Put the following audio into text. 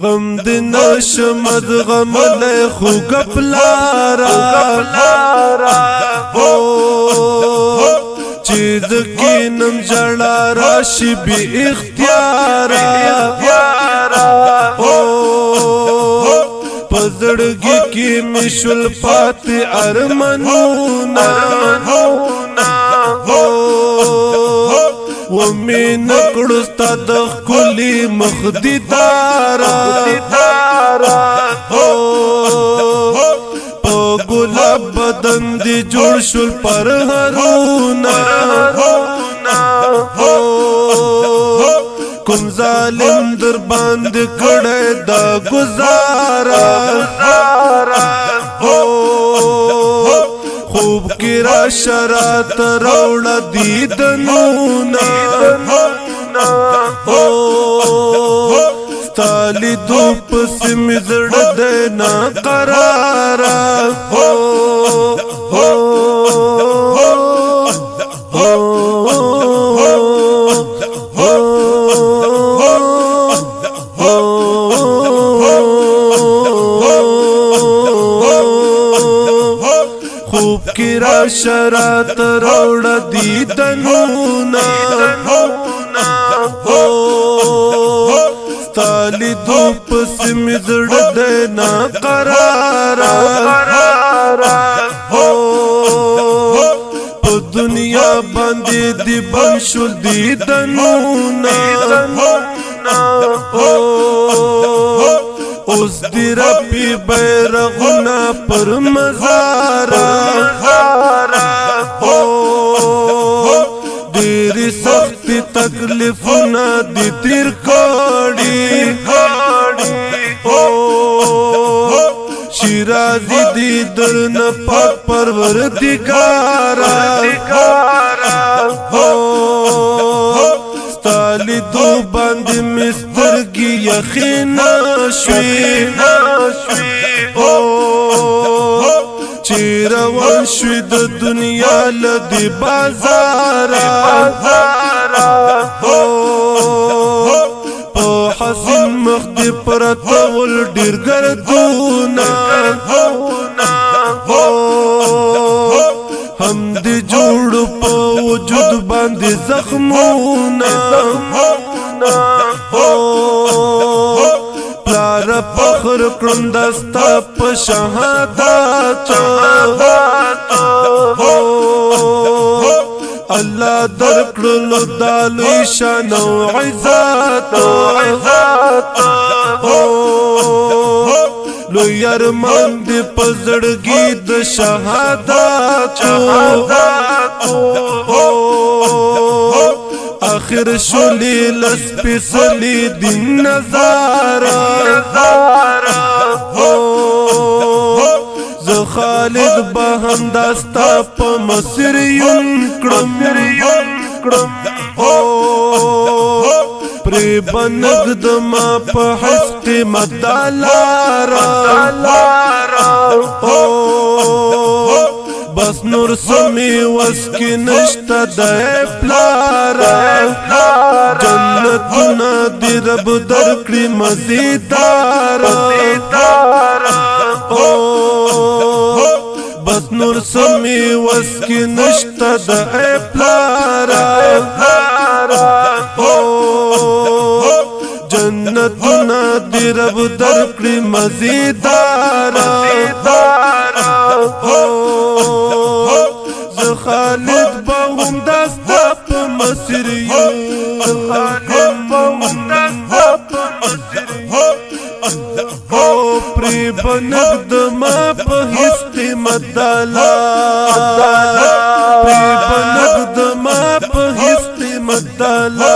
غم د نشمد غم له خو غپلارا او چې د کینم جړا راشي بي اختیار او پزړګي کې مشل پات ارمنونا ومن کړستا د خولي مخدي دارا او په ګلاب بدن دي جوړ شول پر هرونا کوم ظالم در باندې کړه دا گزارا خوب کی را شرات روڑا دیدنونا ستالی دو پس مزرد دینا قرارا خوب کی را شرات روڑا دیدنونا ستالی دو پس مزرد دینا قرارا پا دنیا باندی دی بنشل دیدنونا اوس دی رپی بیرغنا پر مزارا دیری سختی تکلیفنا دی تیر کڑی شیرازی دی درن پاک پروردگارا ستالی دو باندی مسترگی یخینا شوی چی روان شوی د دنیا لدی بازارا پا حسین مخدی پرتول دیر گردونا هم دی جوڑ پا وجود باندی زخمونا پلار پخر کرم دستا پا شهادت اللہ درکڑلو دالوی شان و عزت لو یرمان دی پزړګي د شهادت آخر شولی لس پیسلی دین نظارا ز خالد با هم داستا پا مصر یون کڑم پری بنگد ما پا حسق مدالارا بس نور سمی وسکی نشتا دے پلارا جنتنا دی رب درکڑی مزیدارا بس نور سمی وسکی نشتا دے پلارا جنتنا دی رب درکڑی مزیدارا خالد باهم دستا پا مصر یون پری بنگ دما پا حس قیمت دالا پری بنگ دما پا حس قیمت دالا